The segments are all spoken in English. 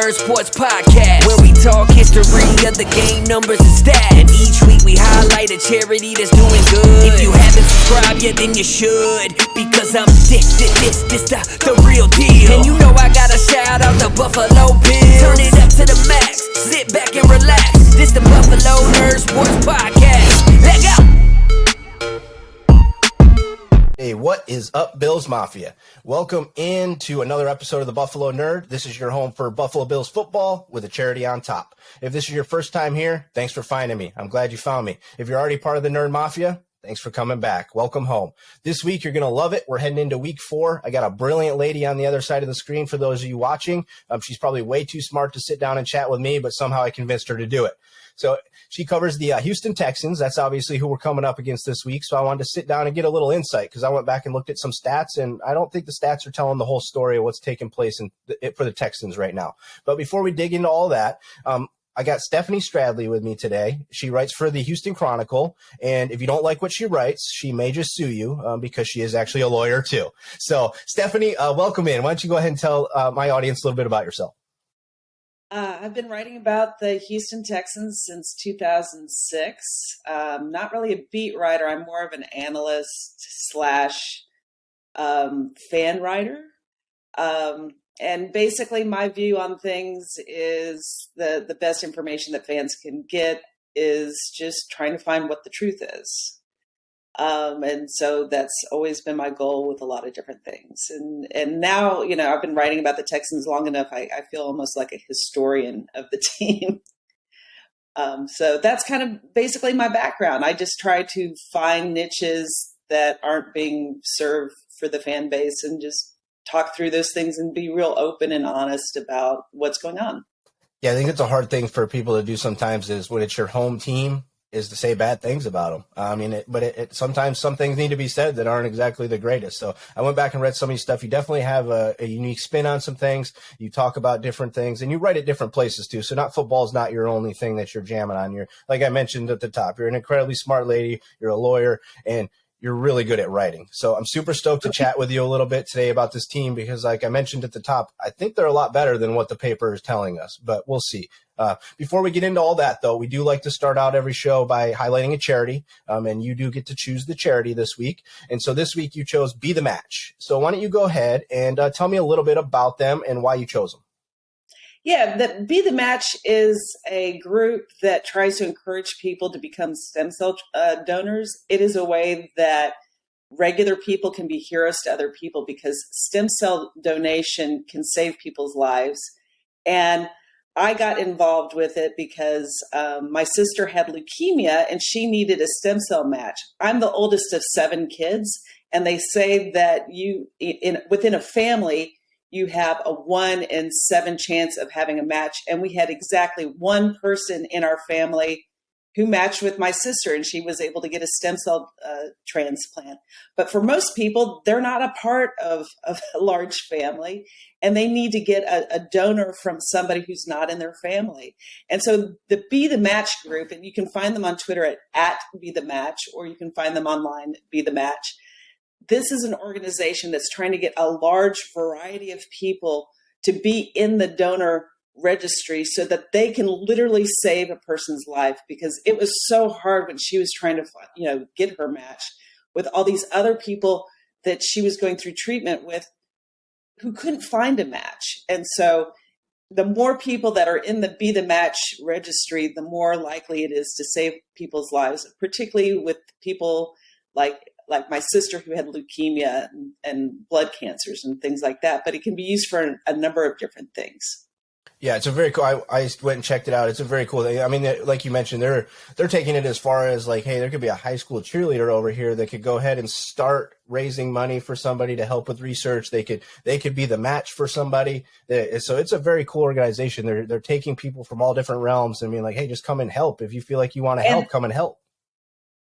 Nerd Sports Podcast, where we talk history of the game, numbers and stats. And each week we highlight a charity that's doing good. If you haven't subscribed yet, then you should, because I'm this the real deal. And you know I gotta shout out the Buffalo Bills. Turn it up to the max, sit back and relax. This the Buffalo Nerd Sports Podcast. Let go. Hey, what is up, Bills Mafia? Welcome into another episode of the Buffalo Nerd. This is your home for Buffalo Bills football with a charity on top. If this is your first time here, thanks for finding me. I'm glad you found me. If you're already part of the Nerd Mafia, thanks for coming back. Welcome home. This week, you're going to love it. We're heading into week 4. I got a brilliant lady on the other side of the screen for those of you watching. She's probably way too smart to sit down and chat with me, but somehow I convinced her to do it. So she covers the Houston Texans. That's obviously who we're coming up against this week. So I wanted to sit down and get a little insight because I went back and looked at some stats, and I don't think the stats are telling the whole story of what's taking place for the Texans right now. But before we dig into all that, I got Stephaine Stradley with me today. She writes for the Houston Chronicle, and if you don't like what she writes, she may just sue you because she is actually a lawyer too. So Stephaine, welcome in. Why don't you go ahead and tell my audience a little bit about yourself? I've been writing about the Houston Texans since 2006. Not really a beat writer. I'm more of an analyst / fan writer. And basically my view on things is the best information that fans can get is just trying to find what the truth is. And so that's always been my goal with a lot of different things. And now, you know, I've been writing about the Texans long enough. I feel almost like a historian of the team. So that's kind of basically my background. I just try to find niches that aren't being served for the fan base and just talk through those things and be real open and honest about what's going on. Yeah, I think it's a hard thing for people to do sometimes is when it's your home team is to say bad things about them. I mean, but sometimes some things need to be said that aren't exactly the greatest. So I went back and read some of your stuff. You definitely have a unique spin on some things. You talk about different things, and you write at different places too. So not football is not your only thing that you're jamming on. You're, like I mentioned at the top, you're an incredibly smart lady. You're a lawyer, and you're really good at writing. So I'm super stoked to chat with you a little bit today about this team because, like I mentioned at the top, I think they're a lot better than what the paper is telling us, but we'll see. Before we get into all that, though, we do like to start out every show by highlighting a charity, and you do get to choose the charity this week. And so this week you chose Be the Match. So why don't you go ahead and tell me a little bit about them and why you chose them? Yeah, Be the Match is a group that tries to encourage people to become stem cell donors. It is a way that regular people can be heroes to other people because stem cell donation can save people's lives. And I got involved with it because my sister had leukemia and she needed a stem cell match. I'm the oldest of 7 kids, and they say that within a family, you have a 1 in 7 chance of having a match. And we had exactly one person in our family who matched with my sister, and she was able to get a stem cell transplant. But for most people, they're not a part of a large family, and they need to get a donor from somebody who's not in their family. And so the Be the Match group, and you can find them on Twitter at Be the Match, or you can find them online at Be the Match. This is an organization that's trying to get a large variety of people to be in the donor registry so that they can literally save a person's life, because it was so hard when she was trying to, get her match with all these other people that she was going through treatment with who couldn't find a match. And so the more people that are in the Be the Match registry, the more likely it is to save people's lives, particularly with people like my sister who had leukemia and blood cancers and things like that. But it can be used for a number of different things. Yeah, it's a very cool. I went and checked it out. It's a very cool thing. I mean, like you mentioned, they're taking it as far as like, hey, there could be a high school cheerleader over here that could go ahead and start raising money for somebody to help with research. They could be the match for somebody. So it's a very cool organization. They're taking people from all different realms and being like, hey, just come and help. If you feel like you want to help, come and help.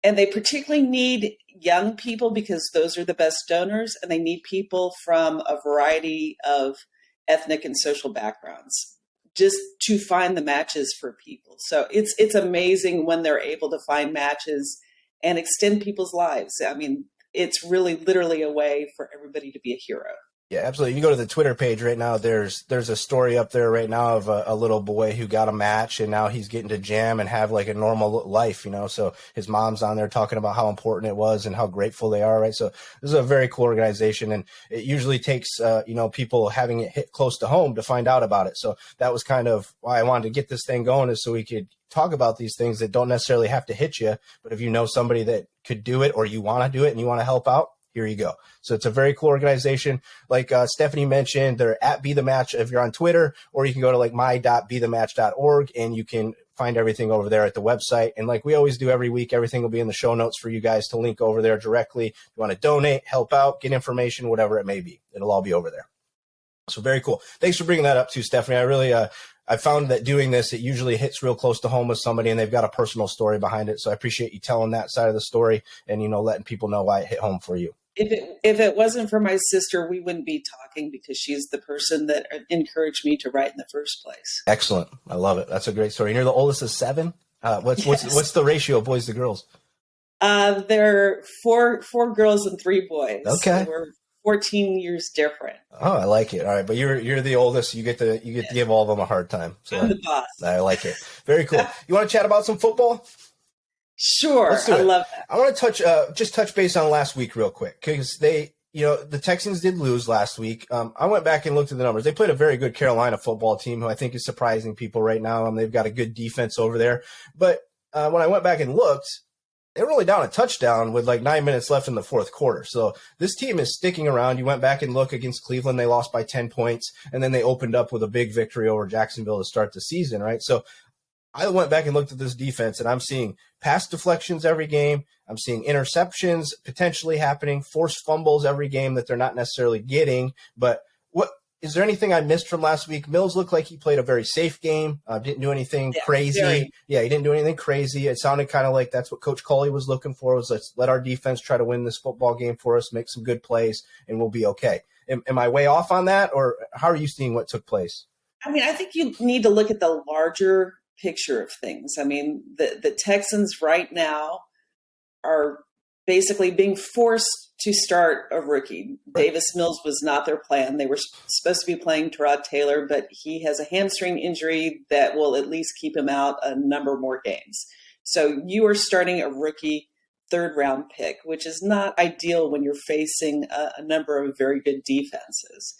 And they particularly need young people because those are the best donors, and they need people from a variety of ethnic and social backgrounds just to find the matches for people. So it's amazing when they're able to find matches and extend people's lives. I mean, it's really literally a way for everybody to be a hero. Yeah, absolutely. You go to the Twitter page right now, there's a story up there right now of a little boy who got a match and now he's getting to jam and have like a normal life, so his mom's on there talking about how important it was and how grateful they are, right? So this is a very cool organization, and it usually takes people having it hit close to home to find out about it. So that was kind of why I wanted to get this thing going, is so we could talk about these things that don't necessarily have to hit you, but if you know somebody that could do it or you want to do it and you want to help out, here you go. So it's a very cool organization. Like Stephanie mentioned, they're at Be The Match if you're on Twitter, or you can go to like my.bethematch.org and you can find everything over there at the website. And like we always do every week, everything will be in the show notes for you guys to link over there directly. If you want to donate, help out, get information, whatever it may be, it'll all be over there. So very cool. Thanks for bringing that up too, Stephanie. I really, I found that doing this, it usually hits real close to home with somebody and they've got a personal story behind it. So I appreciate you telling that side of the story and, letting people know why it hit home for you. If it wasn't for my sister, we wouldn't be talking, because she's the person that encouraged me to write in the first place. Excellent. I love it. That's a great story. And you're the oldest of 7? What's the ratio of boys to girls? There are four girls and 3 boys. Okay. So we're 14 years different. Oh, I like it. All right, but you're the oldest. You get to give all of them a hard time. So I'm the boss. I like it. Very cool. You want to chat about some football? Sure. I love that. I want to touch base on last week real quick, because they, the Texans did lose last week. I went back and looked at the numbers. They played a very good Carolina football team, who I think is surprising people right now. They've got a good defense over there. But when I went back and looked, they were only down a touchdown with like 9 minutes left in the fourth quarter. So this team is sticking around. You went back and look against Cleveland. They lost by 10 points, and then they opened up with a big victory over Jacksonville to start the season, right? So I went back and looked at this defense, and I'm seeing pass deflections every game. I'm seeing interceptions potentially happening, forced fumbles every game that they're not necessarily getting. But is there anything I missed from last week? Mills looked like he played a very safe game. Didn't do anything crazy. He didn't do anything crazy. It sounded kind of like that's what Coach Culley was looking for, was let's let our defense try to win this football game for us, make some good plays, and we'll be okay. Am I way off on that, or how are you seeing what took place? I think you need to look at the larger picture of things. The Texans right now are basically being forced to start a rookie. Right. Davis Mills was not their plan. They were supposed to be playing Tyrod Taylor, but he has a hamstring injury that will at least keep him out a number more games. So you are starting a rookie 3rd-round pick, which is not ideal when you're facing a number of very good defenses.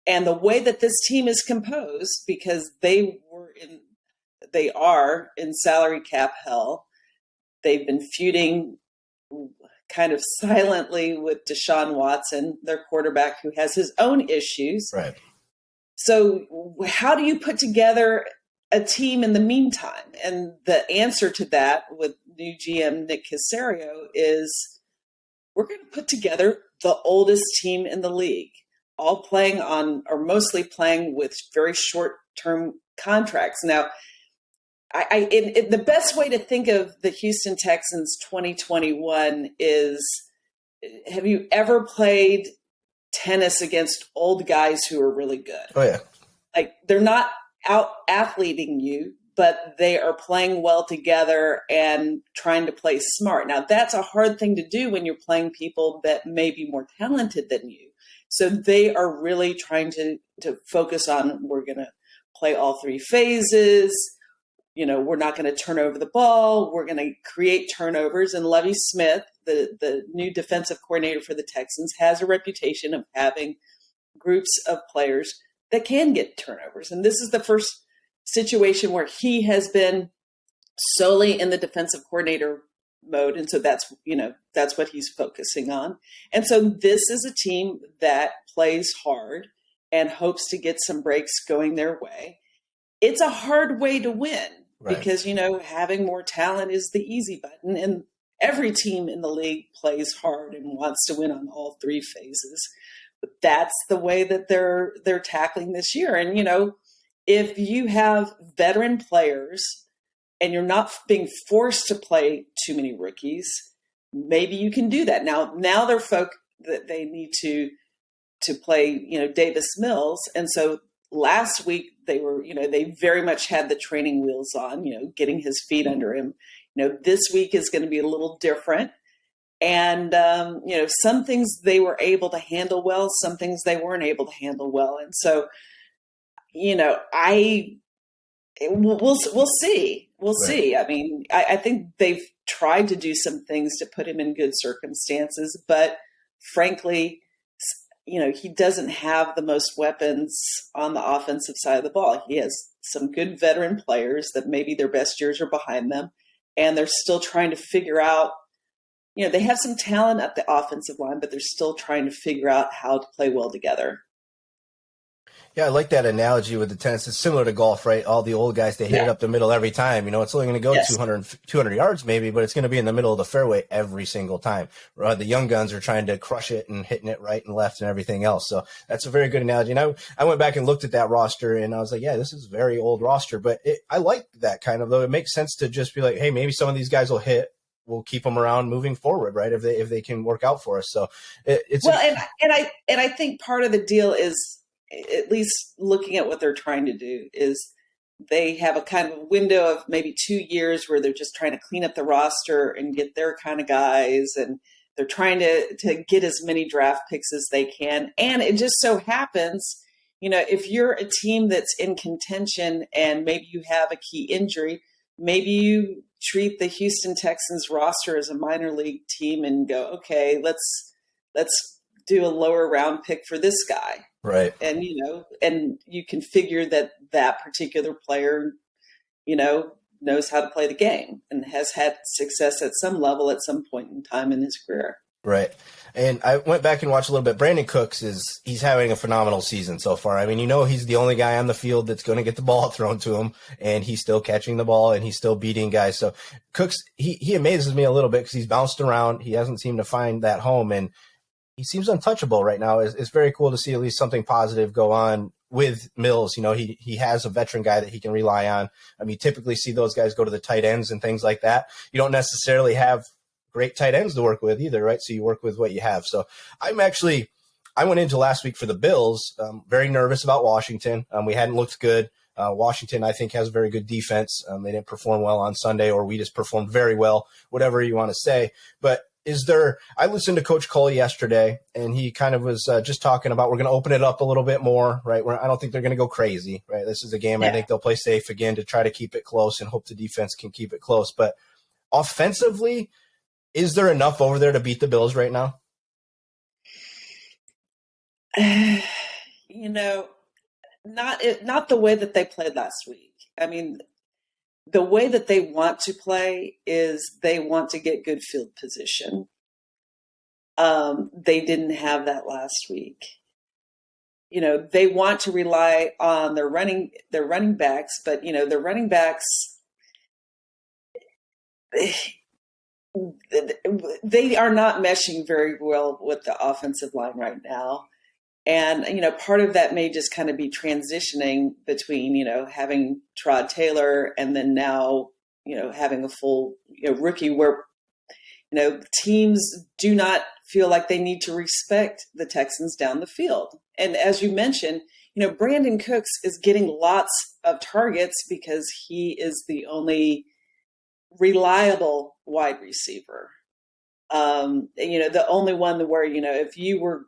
And the way that this team is composed, because they are in salary cap hell. They've been feuding kind of silently with Deshaun Watson, their quarterback, who has his own issues. Right. So how do you put together a team in the meantime? And the answer to that with new GM Nick Caserio is, we're going to put together the oldest team in the league, all playing on, or mostly playing with very short-term contracts. Now, the best way to think of the Houston Texans 2021 is, have you ever played tennis against old guys who are really good? Oh, yeah. Like, they're not out athleting you, but they are playing well together and trying to play smart. Now, that's a hard thing to do when you're playing people that may be more talented than you. So they are really trying to focus on, we're going to play all 3 phases. We're not going to turn over the ball. We're going to create turnovers. And Lovie Smith, the new defensive coordinator for the Texans, has a reputation of having groups of players that can get turnovers. And this is the first situation where he has been solely in the defensive coordinator mode. And so that's what he's focusing on. And so this is a team that plays hard and hopes to get some breaks going their way. It's a hard way to win. Right. Because, having more talent is the easy button, and every team in the league plays hard and wants to win on all 3 phases. But that's the way that they're tackling this year. And, if you have veteran players and you're not being forced to play too many rookies, maybe you can do that. Now they're folk that they need to play, Davis Mills. And so last week they were, they very much had the training wheels on, getting his feet under him. This week is going to be a little different. And, some things they were able to handle well, some things they weren't able to handle well. And so, we'll see. We'll see. I mean, I think they've tried to do some things to put him in good circumstances, but frankly, he doesn't have the most weapons on the offensive side of the ball. He has some good veteran players that maybe their best years are behind them, and they're still trying to figure out, they have some talent at the offensive line, but they're still trying to figure out how to play well together. Yeah, I like that analogy with the tennis. It's similar to golf, right? All the old guys, they hit it up the middle every time. It's only going to go 200 yards maybe, but it's going to be in the middle of the fairway every single time. The young guns are trying to crush it and hitting it right and left and everything else. So that's a very good analogy. And I went back and looked at that roster, and I was like, yeah, this is a very old roster. But I like that kind of, though. It makes sense to just be like, hey, maybe some of these guys will hit. We'll keep them around moving forward, right? If they can work out for us. So I think part of the deal is, at least looking at what they're trying to do, is they have a kind of window of maybe 2 years where they're just trying to clean up the roster and get their kind of guys. And they're trying to get as many draft picks as they can. And it just so happens, if you're a team that's in contention and maybe you have a key injury, maybe you treat the Houston Texans roster as a minor league team and go, okay, let's do a lower round pick for this guy. Right. And, and you can figure that particular player, knows how to play the game and has had success at some level at some point in time in his career. Right. And I went back and watched a little bit. Brandon Cooks he's having a phenomenal season so far. I mean, he's the only guy on the field that's going to get the ball thrown to him, and he's still catching the ball and he's still beating guys. So Cooks, he amazes me a little bit because he's bounced around. He hasn't seemed to find that home, and he seems untouchable right now. It's very cool to see at least something positive go on with Mills. He has a veteran guy that he can rely on. I mean, you typically see those guys go to the tight ends and things like that. You don't necessarily have great tight ends to work with either, right? So you work with what you have. So I went into last week for the Bills, very nervous about Washington. We hadn't looked good. Washington, I think, has a very good defense. They didn't perform well on Sunday, or we just performed very well, whatever you want to say. But I listened to Coach Cole yesterday, and he kind of was just talking about we're going to open it up a little bit more, right? I don't think they're going to go crazy, right? This is a game. I think they'll play safe again to try to keep it close and hope the defense can keep it close. But offensively, is there enough over there to beat the Bills right now? Not the way that they played last week. I mean, the way that they want to play is they want to get good field position. They didn't have that last week. They want to rely on their running backs, but their running backs, they are not meshing very well with the offensive line right now. And, part of that may just kind of be transitioning between, having Trod Taylor and then now, having a full rookie where, teams do not feel like they need to respect the Texans down the field. And as you mentioned, Brandon Cooks is getting lots of targets because he is the only reliable wide receiver. The only one where, if you were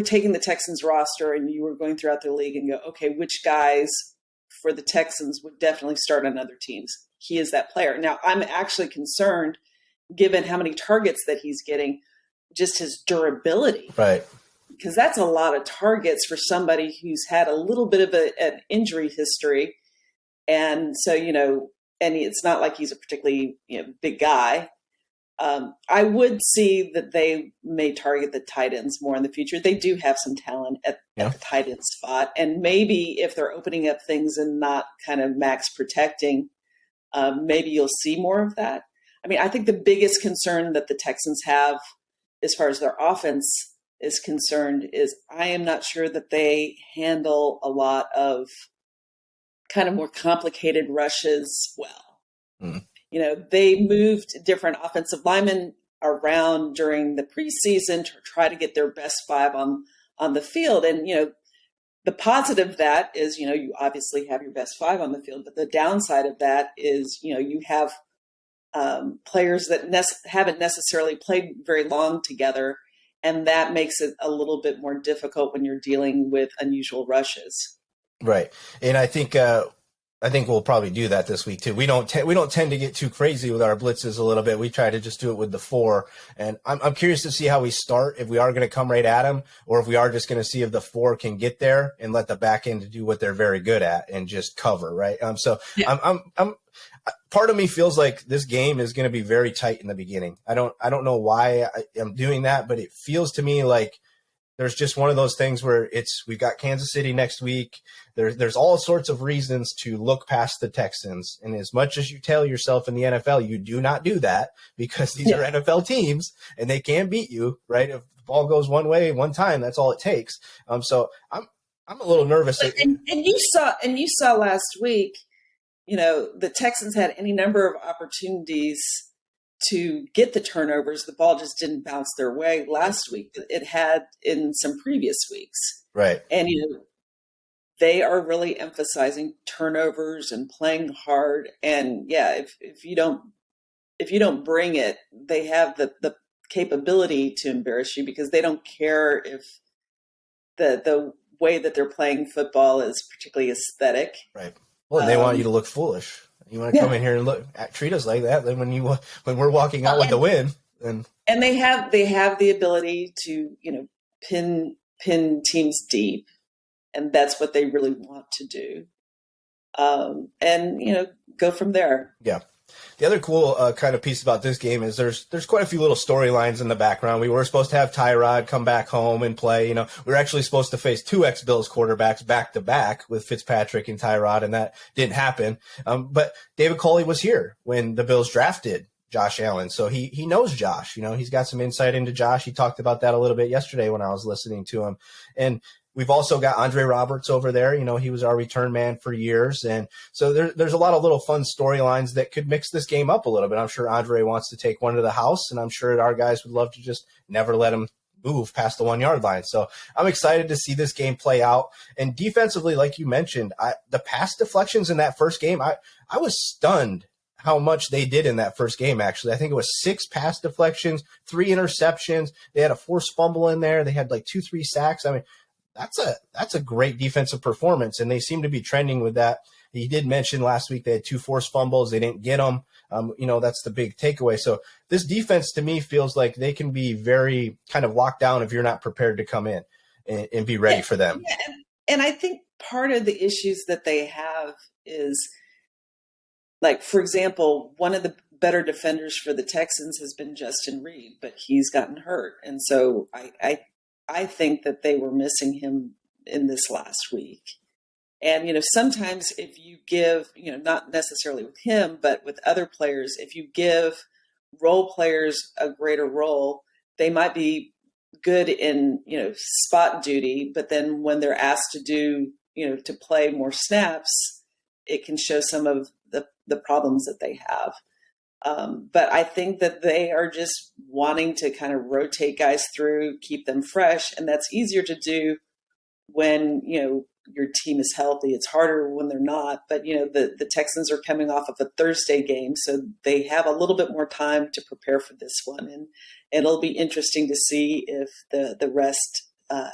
taking the Texans roster and you were going throughout the league and go, okay, which guys for the Texans would definitely start on other teams? He is that player. Now, I'm actually concerned, given how many targets that he's getting, just his durability. Right. Because that's a lot of targets for somebody who's had a little bit of an injury history. And so, and it's not like he's a particularly big guy. I would see that they may target the tight ends more in the future. They do have some talent at the tight end spot. And maybe if they're opening up things and not kind of max protecting, maybe you'll see more of that. I mean, I think the biggest concern that the Texans have as far as their offense is concerned is I am not sure that they handle a lot of kind of more complicated rushes well. Mm. They moved different offensive linemen around during the preseason to try to get their best five on the field. And, the positive of that is, you obviously have your best five on the field, but the downside of that is, you have players that haven't necessarily played very long together. And that makes it a little bit more difficult when you're dealing with unusual rushes. Right. And I think we'll probably do that this week too. We don't tend to get too crazy with our blitzes a little bit. We try to just do it with the 4. And I'm curious to see how we start, if we are going to come right at them, or if we are just going to see if the 4 can get there and let the back end do what they're very good at and just cover. Right. So yeah. I'm part of me feels like this game is going to be very tight in the beginning. I don't know why I'm doing that, but it feels to me like there's just one of those things where we've got Kansas City next week. There's all sorts of reasons to look past the Texans. And as much as you tell yourself in the NFL, you do not do that, because these are NFL teams and they can beat you, right? If the ball goes one way one time, that's all it takes. So I'm a little nervous. And you saw last week, the Texans had any number of opportunities to get the turnovers. The ball just didn't bounce their way last week. It had in some previous weeks. Right. And, they are really emphasizing turnovers and playing hard. And yeah, if you don't bring it, they have the capability to embarrass you, because they don't care if the way that they're playing football is particularly aesthetic. Right. Well, they want you to look foolish. You want to come in here and treat us like that. Then when we're walking out with the win, and they have the ability to pin teams deep, and that's what they really want to do. And go from there. Yeah. The other cool kind of piece about this game is there's quite a few little storylines in the background. We were supposed to have Tyrod come back home and play. We were actually supposed to face 2 ex-Bills quarterbacks back to back with Fitzpatrick and Tyrod, and that didn't happen. But David Culley was here when the Bills drafted Josh Allen, so he knows Josh. He's got some insight into Josh. He talked about that a little bit yesterday when I was listening to him. And we've also got Andre Roberts over there. He was our return man for years. And so there's a lot of little fun storylines that could mix this game up a little bit. I'm sure Andre wants to take one to the house, and I'm sure our guys would love to just never let him move past the 1 yard line. So I'm excited to see this game play out. And defensively, like you mentioned, the pass deflections in that first game, I was stunned how much they did in that first game. Actually, I think it was 6 pass deflections, 3 interceptions. They had a forced fumble in there. They had like 2-3 sacks. I mean, that's a great defensive performance, and they seem to be trending with that. He did mention last week they had 2 forced fumbles. They didn't get them. That's the big takeaway. So this defense to me feels like they can be very kind of locked down if you're not prepared to come in and be ready for them. Yeah. And I think part of the issues that they have is, like, for example, one of the better defenders for the Texans has been Justin Reed, but he's gotten hurt. And so I think that they were missing him in this last week. And, sometimes if you give, not necessarily with him, but with other players, if you give role players a greater role, they might be good in, spot duty, but then when they're asked to do, to play more snaps, it can show some of the problems that they have. But I think that they are just wanting to kind of rotate guys through, keep them fresh. And that's easier to do when, your team is healthy. It's harder when they're not. But, the Texans are coming off of a Thursday game, so they have a little bit more time to prepare for this one. And it'll be interesting to see if the rest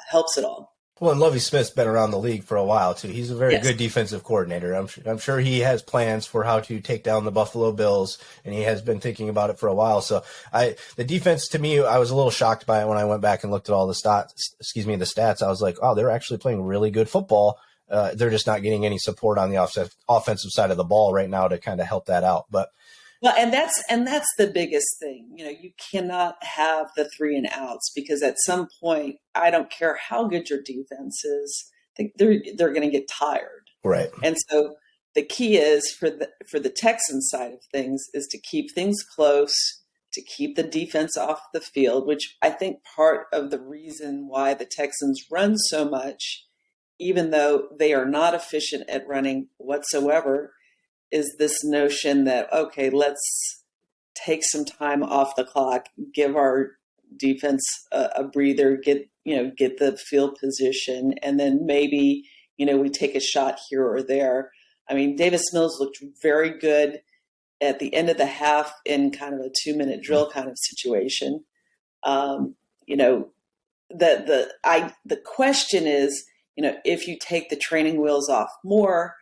helps at all. Well, and Lovie Smith's been around the league for a while, too. He's a very good defensive coordinator. I'm sure he has plans for how to take down the Buffalo Bills, and he has been thinking about it for a while. So the defense, to me, I was a little shocked by it when I went back and looked at all the stats. I was like, oh, they're actually playing really good football. They're just not getting any support on the offensive side of the ball right now to kind of help that out. But well, and that's the biggest thing. You cannot have the 3 and outs, because at some point, I don't care how good your defense is, they're going to get tired. Right. And so the key is for the Texans side of things is to keep things close, to keep the defense off the field, which I think part of the reason why the Texans run so much, even though they are not efficient at running whatsoever, is this notion that, okay, let's take some time off the clock, give our defense a breather, get the field position, and then maybe, we take a shot here or there. I mean, Davis Mills looked very good at the end of the half in kind of a 2-minute drill kind of situation. You know, the question is, you know, if you take the training wheels off more,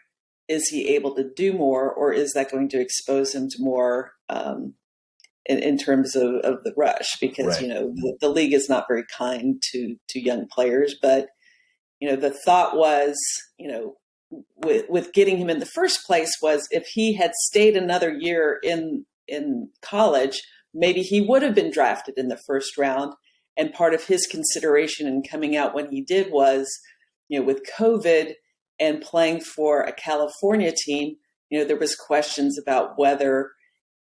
is he able to do more, or is that going to expose him to more in terms of the rush? Because, Right. you know, the league is not very kind to young players. But, you know, the thought was, you know, with getting him in the first place was if he had stayed another year in college, maybe he would have been drafted in the first round. And part of his consideration in coming out when he did was, you know, with COVID and playing for a California team, you know, there was questions about whether,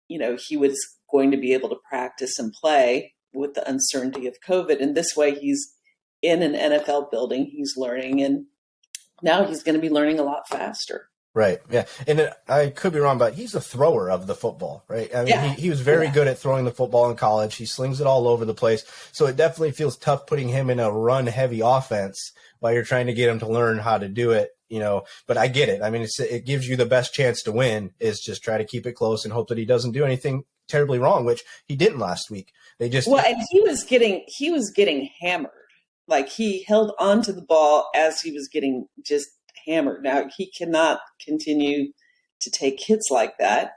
you know, he was going to be able to practice and play with the uncertainty of COVID. And this way he's in an NFL building, he's learning, and now he's going to be learning a lot faster. Right. Yeah. And I could be wrong, but he's a thrower of the football, right? I mean, Yeah. he was very good at throwing the football in college. He slings it all over the place. So it definitely feels tough putting him in a run heavy offense while you're trying to get him to learn how to do it, you know, but I get it. I mean, it gives you the best chance to win is just try to keep it close and hope that he doesn't do anything terribly wrong, which he didn't last week. And he was getting hammered. Like, he held on to the ball as he was getting just hammered. Now, he cannot continue to take hits like that.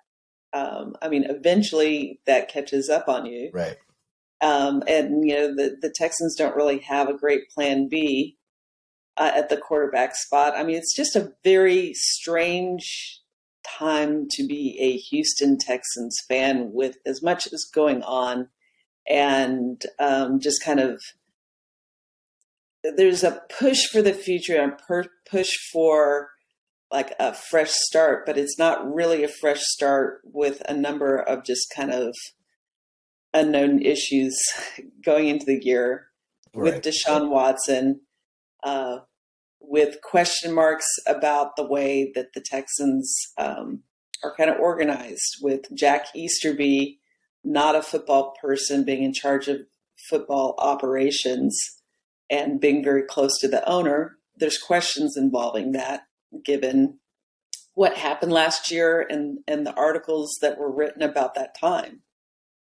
I mean, eventually that catches up on you. Right. And, you know, the Texans don't really have a great plan B at the quarterback spot. I mean, it's just a very strange time to be a Houston Texans fan with as much as going on, and just kind of there's a push for the future and push for like a fresh start, but it's not really a fresh start with a number of just kind of unknown issues going into the year with Deshaun Watson, with question marks about the way that the Texans are kind of organized, with Jack Easterby, not a football person, being in charge of football operations and being very close to the owner. There's questions involving that, given what happened last year and the articles that were written about that time.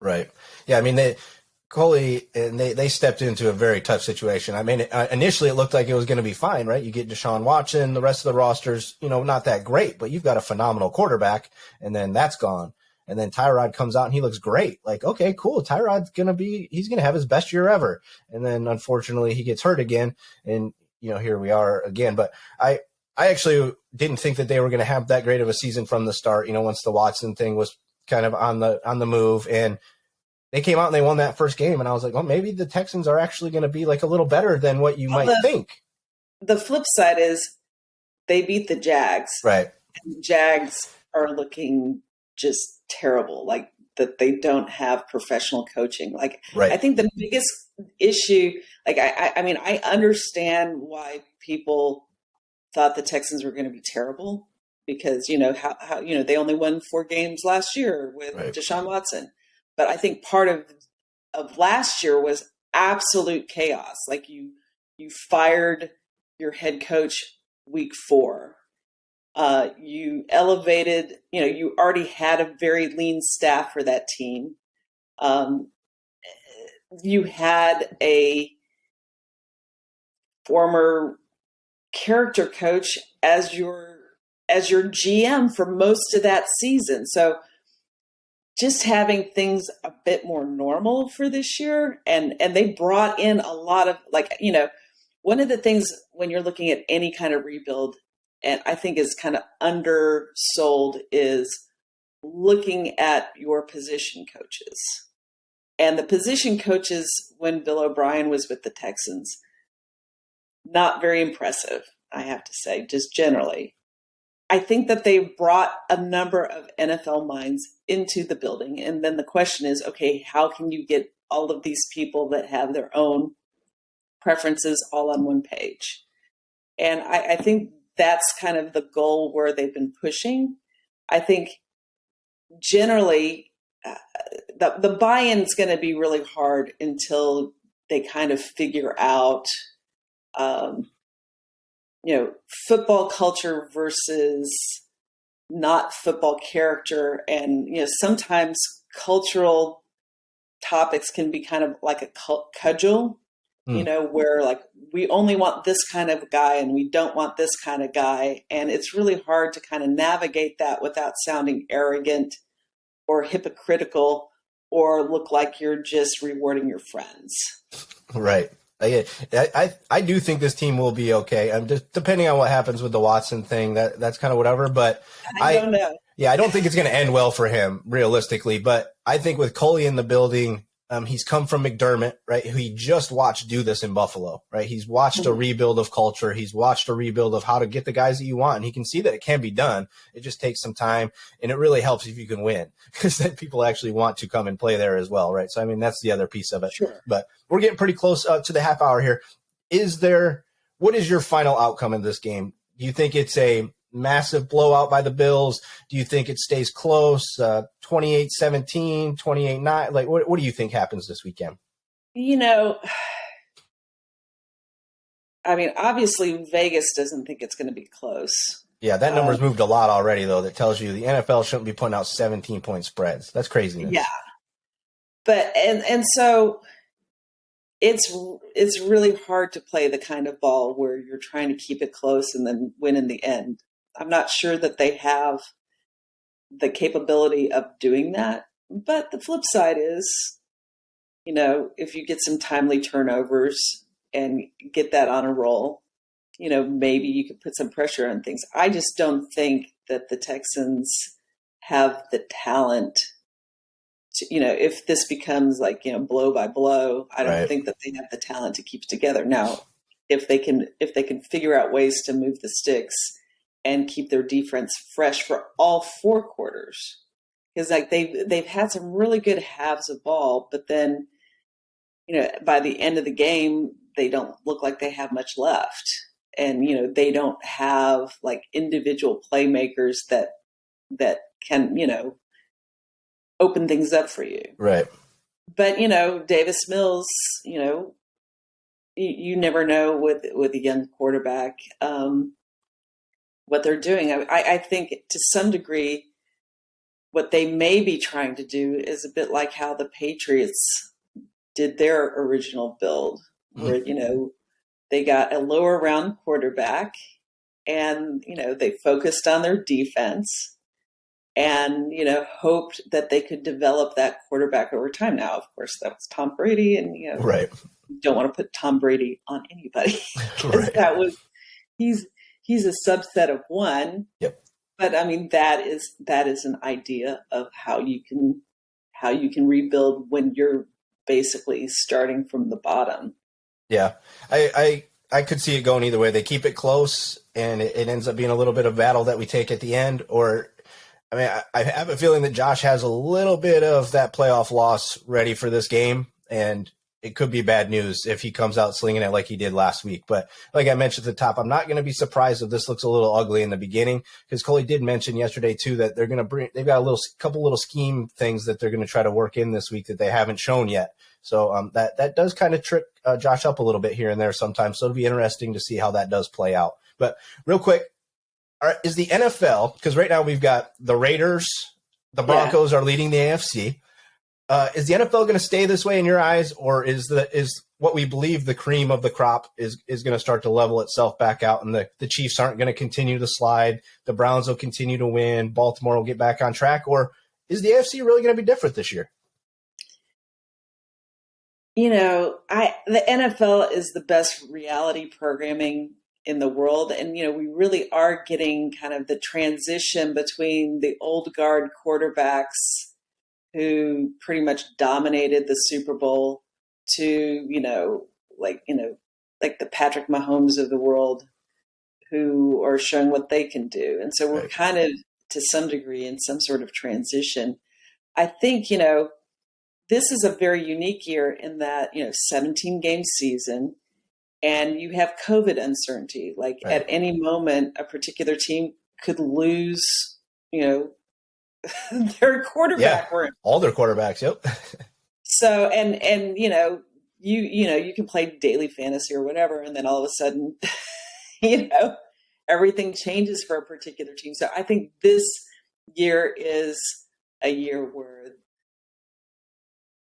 Right. Yeah. I mean, Coley and they stepped into a very tough situation. I mean, initially it looked like it was going to be fine, right? You get Deshaun Watson, the rest of the roster's, you know, not that great, but you've got a phenomenal quarterback, and then that's gone. And then Tyrod comes out and he looks great. Like, okay, cool. Tyrod's he's going to have his best year ever. And then unfortunately he gets hurt again. And, you know, here we are again. But I actually didn't think that they were going to have that great of a season from the start, you know, once the Watson thing was kind of on the move, and they came out and they won that first game. And I was like, well, maybe the Texans are actually going to be like a little better than what you might think. The flip side is they beat the Jags. Right. And the Jags are looking just terrible, like that they don't have professional coaching. Like, right. I think the biggest issue, like, I mean, I understand why people thought the Texans were going to be terrible, because, you know, how you know, they only won 4 games last year with Deshaun Watson. But I think part of last year was absolute chaos. Like, you fired your head coach week 4. You elevated, you know, you already had a very lean staff for that team. You had a former character coach as your GM for most of that season. So just having things a bit more normal for this year, and they brought in a lot of, like, you know, one of the things when you're looking at any kind of rebuild, and I think is kind of undersold, is looking at your position coaches. And the position coaches, when Bill O'Brien was with the Texans, not very impressive, I have to say, just generally. I think that they brought a number of NFL minds into the building. And then the question is, okay, how can you get all of these people that have their own preferences all on one page? And I think that's kind of the goal where they've been pushing. I think generally the buy-in is going to be really hard until they kind of figure out, you know, football culture versus not football character. And, sometimes cultural topics can be kind of like a cudgel, where like we only want this kind of guy and we don't want this kind of guy. And it's really hard to kind of navigate that without sounding arrogant or hypocritical or look like you're just rewarding your friends. Right. I do think this team will be okay. I'm just depending on what happens with the Watson thing. That's kind of whatever. But I don't know. Yeah, I don't think it's going to end well for him realistically. But I think with Coley in the building, he's come from McDermott, right? Who he just watched do this in Buffalo, right? He's watched a rebuild of culture. He's watched a rebuild of how to get the guys that you want. And he can see that it can be done. It just takes some time. And it really helps if you can win because then people actually want to come and play there as well, right? So, I mean, that's the other piece of it. Sure. But we're getting pretty close to the half hour here. What is your final outcome in this game? Do you think it's a massive blowout by the Bills? Do you think it stays close, 28-17, 28-9? Like, what do you think happens this weekend? I mean, obviously Vegas doesn't think it's going to be close. Yeah, that number's moved a lot already, though. That tells you the NFL shouldn't be putting out 17-point spreads. That's craziness. Yeah. But, and so it's really hard to play the kind of ball where you're trying to keep it close and then win in the end. I'm not sure that they have the capability of doing that. But the flip side is, if you get some timely turnovers and get that on a roll, maybe you could put some pressure on things. I just don't think that the Texans have the talent to, if this becomes like, blow by blow, I don't think that they have the talent to keep it together. Now, if they can figure out ways to move the sticks and keep their defense fresh for all four quarters, because like they've had some really good halves of ball, but then by the end of the game they don't look like they have much left, and they don't have like individual playmakers that can open things up for you. Right. But Davis Mills, you never know with a young quarterback what they're doing. I think to some degree, what they may be trying to do is a bit like how the Patriots did their original build, where, they got a lower round quarterback and, they focused on their defense and, hoped that they could develop that quarterback over time. Now, of course, that was Tom Brady, and, right. You don't want to put Tom Brady on anybody. Right. He's a subset of one. Yep. But I mean, that is an idea of how you can rebuild when you're basically starting from the bottom. Yeah, I could see it going either way. They keep it close, and it ends up being a little bit of battle that we take at the end. Or, I mean, I have a feeling that Josh has a little bit of that playoff loss ready for this game, and it could be bad news if he comes out slinging it like he did last week. But like I mentioned at the top, I'm not going to be surprised if this looks a little ugly in the beginning, because Coley did mention yesterday too that they've got a couple little scheme things that they're going to try to work in this week that they haven't shown yet. So that does kind of trick Josh up a little bit here and there sometimes. So it'll be interesting to see how that does play out. But real quick, is the NFL, because right now we've got the Raiders, the Broncos are leading the AFC. Is the NFL going to stay this way in your eyes, or is what we believe the cream of the crop is going to start to level itself back out, and the Chiefs aren't going to continue to slide, the Browns will continue to win, Baltimore will get back on track, or is the AFC really going to be different this year? The NFL is the best reality programming in the world, and we really are getting kind of the transition between the old guard quarterbacks who pretty much dominated the Super Bowl to, like the Patrick Mahomes of the world, who are showing what they can do. And so we're kind of, to some degree, in some sort of transition. I think, this is a very unique year in that, 17-game season, and you have COVID uncertainty. Like at any moment, a particular team could lose, their quarterback. Yeah, all their quarterbacks. Yep. So, and you can play daily fantasy or whatever, and then all of a sudden, everything changes for a particular team. So I think this year is a year where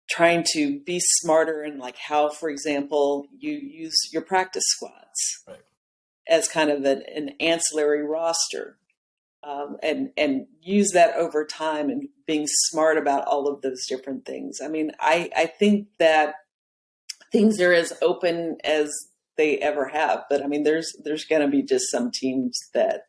trying to be smarter in like how, for example, you use your practice squads as kind of an ancillary roster, and use that over time and being smart about all of those different things. I mean, I think that things are as open as they ever have, but I mean, there's going to be just some teams that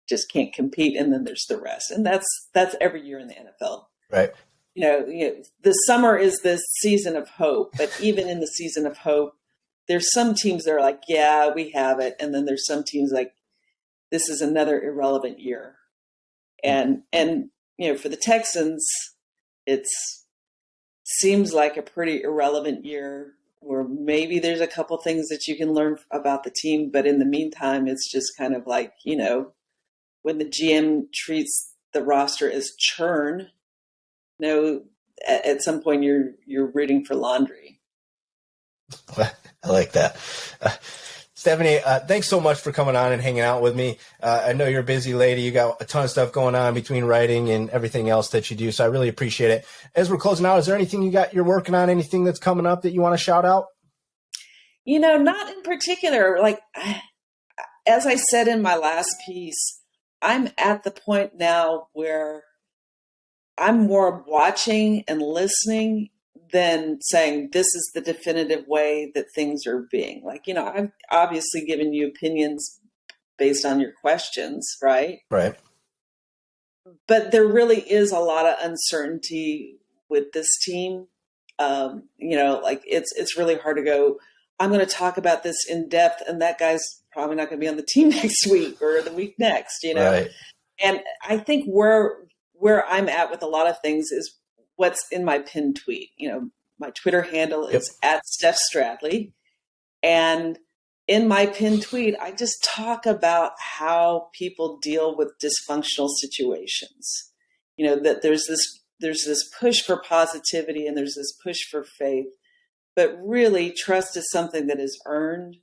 just can't compete, and then there's the rest, and that's every year in the NFL. Right. You know, the summer is the season of hope, but even in the season of hope, there's some teams that are like, yeah, we have it. And then there's some teams like, this is another irrelevant year. And, for the Texans, seems like a pretty irrelevant year where maybe there's a couple things that you can learn about the team. But in the meantime, it's just kind of like, when the GM treats the roster as churn, at some point you're rooting for laundry. I like that. Stephaine, thanks so much for coming on and hanging out with me. I know you're a busy lady. You got a ton of stuff going on between writing and everything else that you do, so I really appreciate it. As we're closing out, is there anything you're working on, anything that's coming up that you want to shout out? Not in particular. Like, as I said in my last piece, I'm at the point now where I'm more watching and listening than saying this is the definitive way that things are being. Like, I've obviously given you opinions based on your questions, right? Right. But there really is a lot of uncertainty with this team. Like it's really hard to go, I'm going to talk about this in depth, and that guy's probably not going to be on the team next week or the week next, Right. And I think where I'm at with a lot of things is what's in my pinned tweet. My Twitter handle is at Steph Stradley. And in my pinned tweet, I just talk about how people deal with dysfunctional situations. That there's this push for positivity and there's this push for faith, but really trust is something that is earned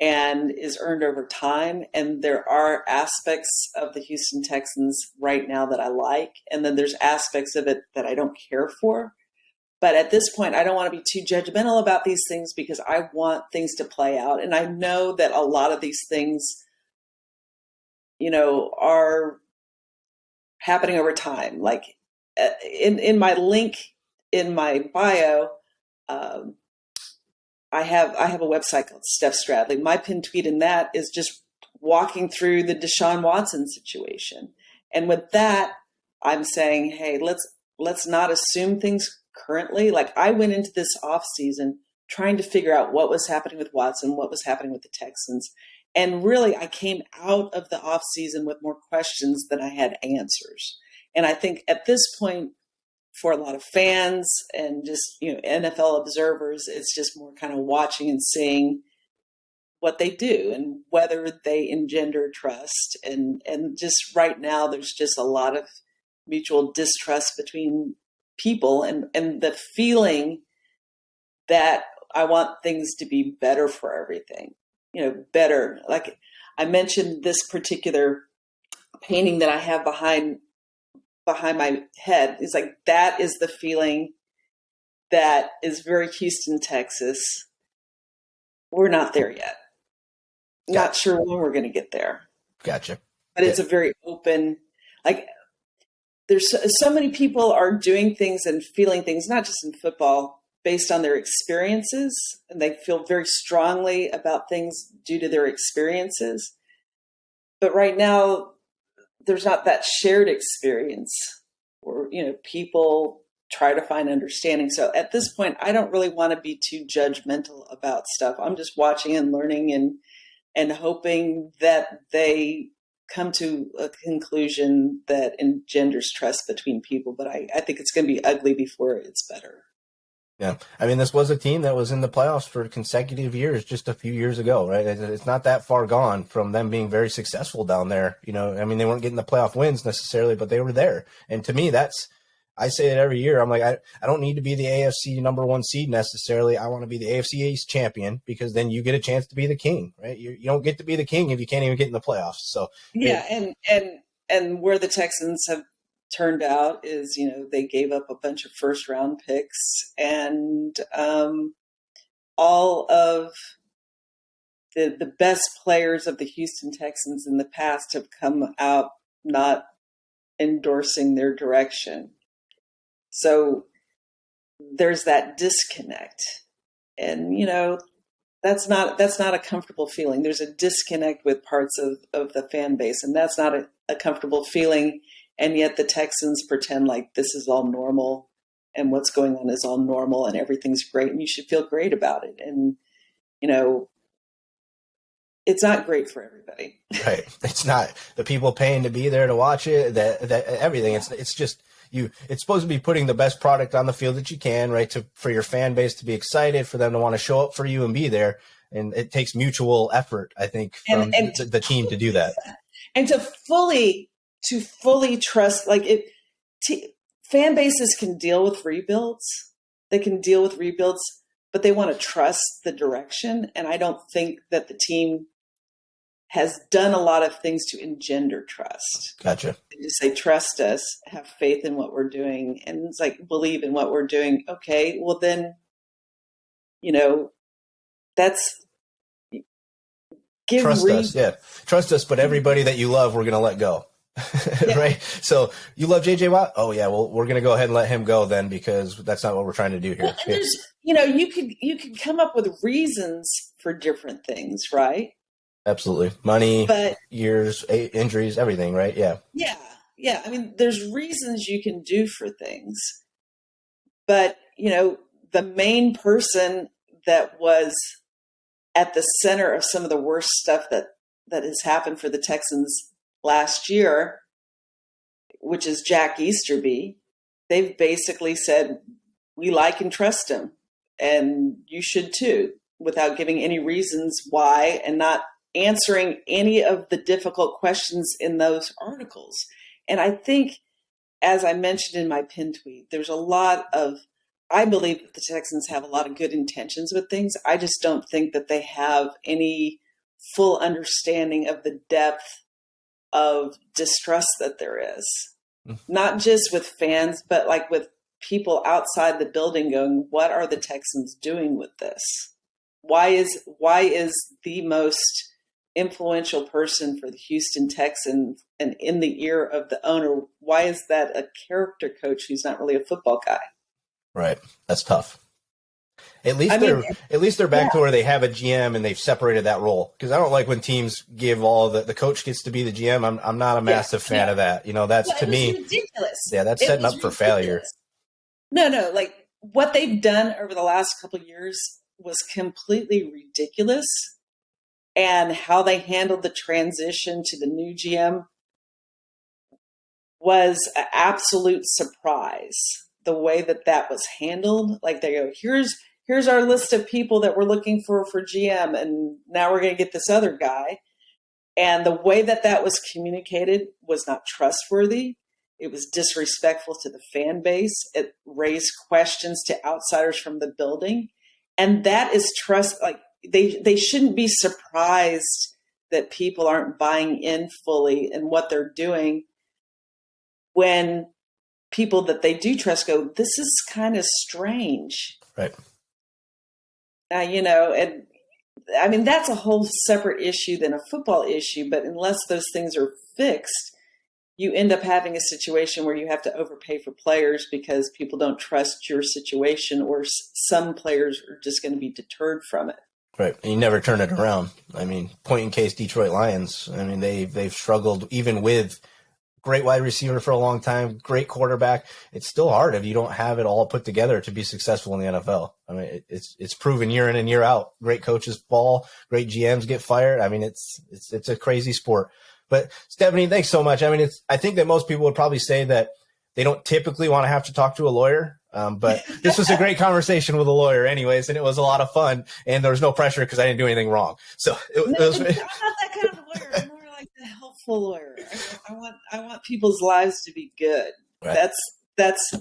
and is earned over time. And there are aspects of the Houston Texans right now that I like. And then there's aspects of it that I don't care for. But at this point, I don't want to be too judgmental about these things because I want things to play out. And I know that a lot of these things, are happening over time. Like in my link in my bio, I have a website called Steph Stradley. My pinned tweet in that is just walking through the Deshaun Watson situation. And with that, I'm saying, hey, let's not assume things currently. Like, I went into this off season trying to figure out what was happening with Watson, what was happening with the Texans. And really, I came out of the off season with more questions than I had answers. And I think at this point, for a lot of fans and just, NFL observers, it's just more kind of watching and seeing what they do and whether they engender trust. And just right now, there's just a lot of mutual distrust between people and the feeling that I want things to be better for everything, better. Like I mentioned this particular painting that I have behind my head. It's like, that is the feeling that is very Houston, Texas. We're not there yet. Gotcha. Not sure when we're going to get there. Gotcha. But it's a very open, like there's so many people are doing things and feeling things, not just in football, based on their experiences. And they feel very strongly about things due to their experiences. But right now, there's not that shared experience where, people try to find understanding. So at this point, I don't really want to be too judgmental about stuff. I'm just watching and learning and hoping that they come to a conclusion that engenders trust between people. But I think it's going to be ugly before it's better. Yeah. I mean, this was a team that was in the playoffs for consecutive years just a few years ago, right? It's not that far gone from them being very successful down there. They weren't getting the playoff wins necessarily, but they were there. And to me, that's I say it every year. I'm like, I don't need to be the AFC number one seed necessarily. I want to be the AFC East champion, because then you get a chance to be the king, right? You don't get to be the king if you can't even get in the playoffs. So Yeah, and where the Texans have turned out is, they gave up a bunch of first round picks, and all of the best players of the Houston Texans in the past have come out not endorsing their direction. So there's that disconnect. And, that's not a comfortable feeling. There's a disconnect with parts of the fan base, and that's not a comfortable feeling. And yet the Texans pretend like this is all normal, and what's going on is all normal, and everything's great, and you should feel great about it. And, it's not great for everybody. Right. It's not the people paying to be there to watch it, that everything. It's just it's supposed to be putting the best product on the field that you can, right? For your fan base to be excited, for them to want to show up for you and be there. And it takes mutual effort, I think, from the team to do that. And to fully trust, fan bases can deal with rebuilds. They can deal with rebuilds, but they want to trust the direction. And I don't think that the team has done a lot of things to engender trust. Gotcha. They just say, trust us, have faith in what we're doing. And it's like, believe in what we're doing. Okay, well then, that's trust us. Yeah. Trust us. But everybody that you love, we're going to let go. Yeah. Right. So you love JJ Watt. Oh yeah. Well, we're going to go ahead and let him go then, because that's not what we're trying to do here. Well, you could come up with reasons for different things, right? Absolutely. Money, years, injuries, everything, right? Yeah. Yeah. Yeah. I mean, there's reasons you can do for things. But, the main person that was at the center of some of the worst stuff that has happened for the Texans last year, which is Jack Easterby, they've basically said, we like and trust him, and you should too, without giving any reasons why, and not answering any of the difficult questions in those articles. And I think, as I mentioned in my pin tweet, I believe that the Texans have a lot of good intentions with things. I just don't think that they have any full understanding of the depth of distrust that there is. Not just with fans, but like with people outside the building going, what are the Texans doing with this? Why is the most influential person for the Houston Texans and in the ear of the owner, why is that a character coach who's not really a football guy? Right. That's tough. At least they're back to where they have a GM and they've separated that role. Because I don't like when teams give all the coach gets to be the GM. I'm not a massive fan of that. That's to me ridiculous. Yeah, that's setting up for failure. No, like what they've done over the last couple of years was completely ridiculous. And how they handled the transition to the new GM was an absolute surprise. The way that was handled, like they go, here's our list of people that we're looking for GM, and now we're going to get this other guy. And the way that was communicated was not trustworthy. It was disrespectful to the fan base. It raised questions to outsiders from the building. And that is trust. Like they shouldn't be surprised that people aren't buying in fully in what they're doing when people that they do trust go, this is kind of strange. Right. And I mean, that's a whole separate issue than a football issue, but unless those things are fixed, you end up having a situation where you have to overpay for players because people don't trust your situation, or some players are just going to be deterred from it. Right. And you never turn it around. I mean, point in case Detroit Lions, I mean, they've struggled even with great wide receiver for a long time, great quarterback. It's still hard if you don't have it all put together to be successful in the NFL. I mean, it's proven year in and year out. Great coaches fall, great GMs get fired. I mean, it's a crazy sport. But Stephaine, thanks so much. I mean, I think that most people would probably say that they don't typically want to have to talk to a lawyer. But this was a great conversation with a lawyer anyways, and it was a lot of fun, and there was no pressure because I didn't do anything wrong. So it was. I'm not that kind of lawyer. I'm more like the helpful lawyer. I want people's lives to be good. Right. That's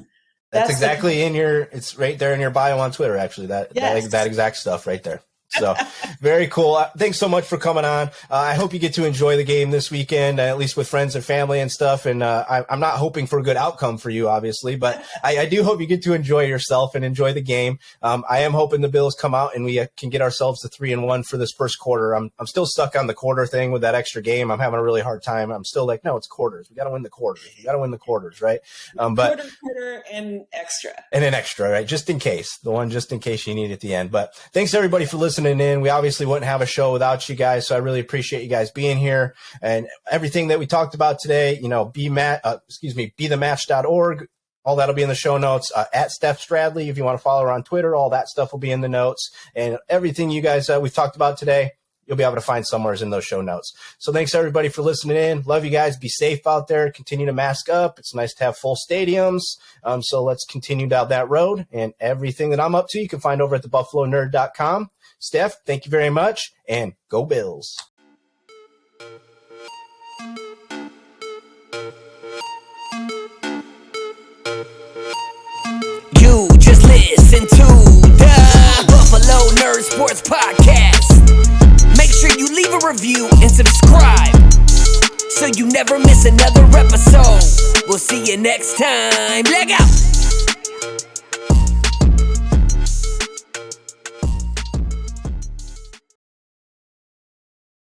exactly it's right there in your bio on Twitter, actually, that exact stuff right there. So very cool. Thanks so much for coming on. I hope you get to enjoy the game this weekend, at least with friends and family and stuff. And I'm not hoping for a good outcome for you, obviously, but I do hope you get to enjoy yourself and enjoy the game. I am hoping the Bills come out and we can get ourselves to 3-1 for this first quarter. I'm still stuck on the quarter thing with that extra game. I'm having a really hard time. I'm still like, no, it's quarters. We got to win the quarters. We got to win the quarters, right? But quarter and extra. And an extra, right? Just in case. The one just in case you need at the end. But thanks everybody for listening in. We obviously wouldn't have a show without you guys, so I really appreciate you guys being here and everything that we talked about today. BeTheMatch.org. All that'll be in the show notes. At Steph Stradley, if you want to follow her on Twitter, all that stuff will be in the notes. And everything you guys we've talked about today, you'll be able to find somewhere in those show notes. So thanks everybody for listening in. Love you guys. Be safe out there. Continue to mask up. It's nice to have full stadiums. So let's continue down that road. And everything that I'm up to, you can find over at thebuffalonerd.com. Steph, thank you very much, and go Bills. You just listen to the Buffalo Nerd Sports Podcast. Make sure you leave a review and subscribe so you never miss another episode. We'll see you next time. Leg out!